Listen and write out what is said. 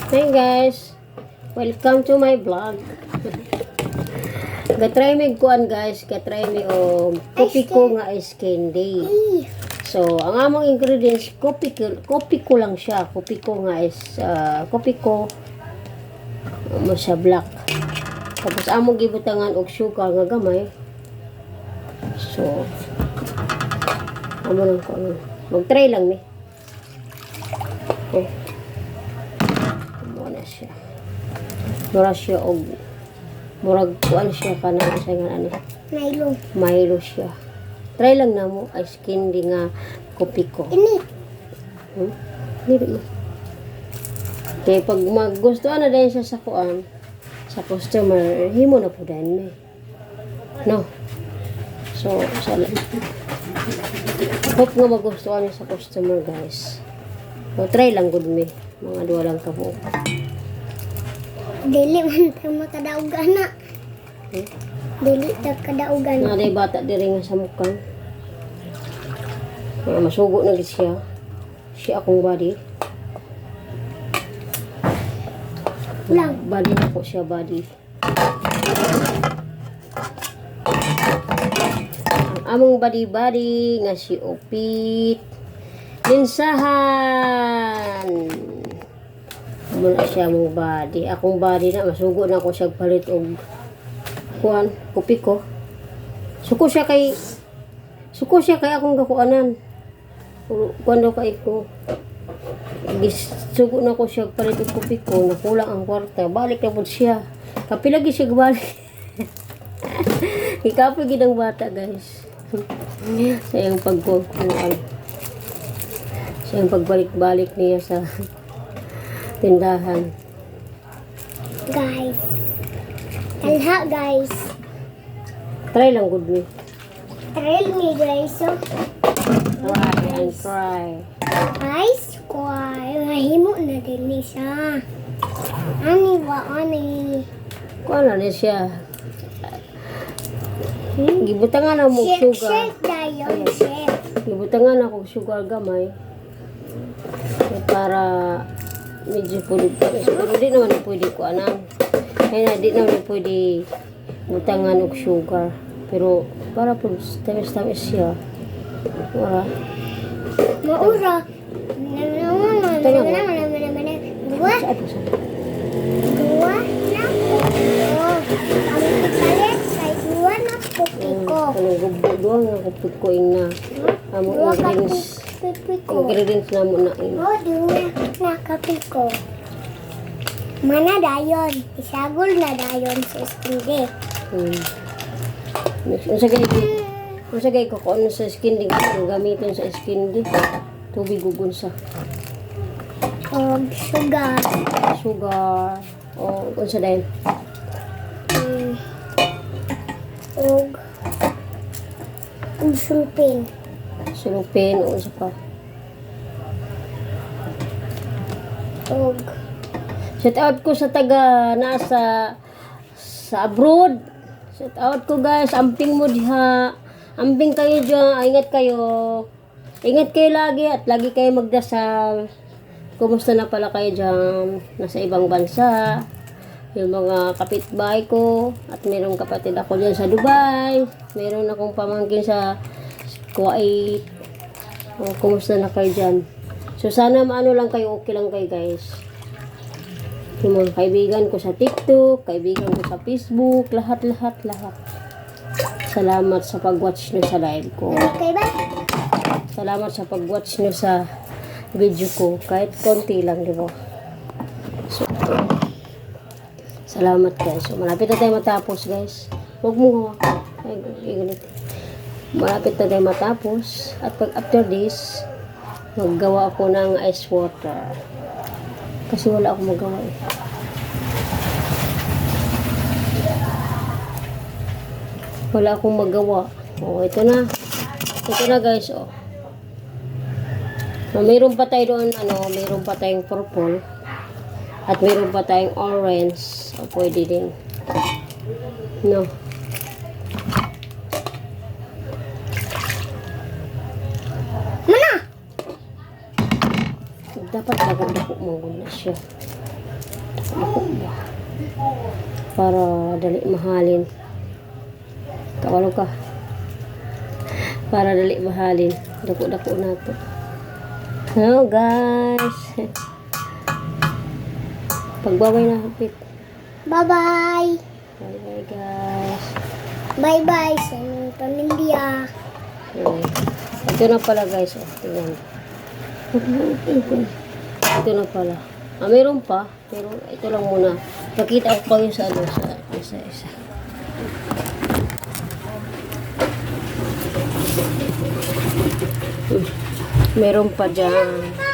Hey guys, welcome to my vlog. Gatry mi kuan guys, gatry mi og kopi ko nga ice candy. So, ang among ingredients, kopi ko lang siya. Kopi ko nga is kopi ko mo siya black. Tapos among gibutangan og sugar nga gamay. So, amo lang ko ano. Mag-try lang ni. Okay. Muna siya. Mura siya og murag kuan siya kana sa nga ani. Milo siya. Try lang na mo ice candy nga kopi ko. Ini. Dili mo. Kaya pag magustuhan na din siya sa kuan, sa customer, himo na po din may. No. So, hope nga magustuhan niya sa customer guys. So, try lang good me. Mga duwa lang ka po. Dili man tayo makadaugan na. Dili tayo kadaugan. Nga day bata diri nga sa mukan. Masugo na gid siya. Siya akong body. Lang. Body na po siya, body. Ang among body nga si Opit. Linsahan. Muna siya mong body. Akong body na, masugo na ako siya palit og kuan, kopi ko. Suko siya kay akong gakuanan. Kuan daw kay ko. Sugo na ko siya palit og kopi ko, nakulang ang kwarta. Balik na po siya. Kapilagi siya balik. Ikapoy gid ang bata, guys. Sayang pagkukuan. Sayang pagbalik-balik niya sa tindahan. Guys. Alha guys. Try lang good me. Try me guys. So, Try and try. ice square. Mahimo na din siya. Ani ba ani? Kuan na siya. Gibutangan na mo sugar. Shake dayon, shake. Gibutangan na ko sugar gamay. Para medyo pulog pa. Pero di naman pwede ko anan. Kaya na di naman pwede butangan og sugar. Pero para po tamis-tamis siya. Wala. Maura. Dua. Saan po sa? Dua na. Oh. Kami palit kay dua na puti ko. Kanang gubo doon nga kupit ko ina. Amo Dua ka ingredients. puti ko. Ingredients na mo na ina. Oh, dua na kapi ko. Mana dayon? Isagol na dayon sa stinde. Unsa gay ko kung ano sa skin di ko gamitin sa skin di. Tubig gugunsa. Sugar. Sugar. O unsa dayon? Og sulpin. Sulupin o unsa pa. Og Shout out ko sa taga nasa sa abroad. Shout out ko guys, amping mo diha. Amping kayo diyan, ingat kayo. Ingat kayo lagi at lagi kayo magdasal. Kumusta na pala kayo diyan nasa ibang bansa? Yung mga kapitbahay ko at mayroong kapatid ako diyan sa Dubai. Mayroon akong pamangkin sa Kuwait. O, kumusta na kayo diyan? So sana maano lang kayo, okay lang kayo guys. Yung mga kaibigan ko sa TikTok, kaibigan ko sa Facebook, lahat. Salamat sa pag-watch nyo sa live ko. okay ba? Salamat sa pag-watch nyo sa video ko. Kahit konti lang, di ba? So, salamat guys. So, malapit na tayo matapos guys. Huwag mo hawakan. Ay, ganito. Malapit na tayo matapos. At pag after this, maggawa ako ng ice water. Kasi wala akong magawa eh. Wala akong magawa. Oh, ito na. Ito na guys, oh. So, mayroon pa tayo doon, mayroon pa tayong purple. At mayroon pa tayong orange. O, pwede din. No. Mana? Dapat dako-dako mo na siya. Para dali mahalin. Kawalo ka. Para dali mahalin. Dako-dako na to. Hello guys. Pagbabay na hapit. Bye-bye. Bye-bye guys. Bye-bye sa inyong pamilya. Okay. Ito na pala guys. Oh, tingnan. Ito na pala. Meron pa. Pero ito lang muna. Pakita ko kayo sa ano. Sa isa-isa. Meron pa dyan.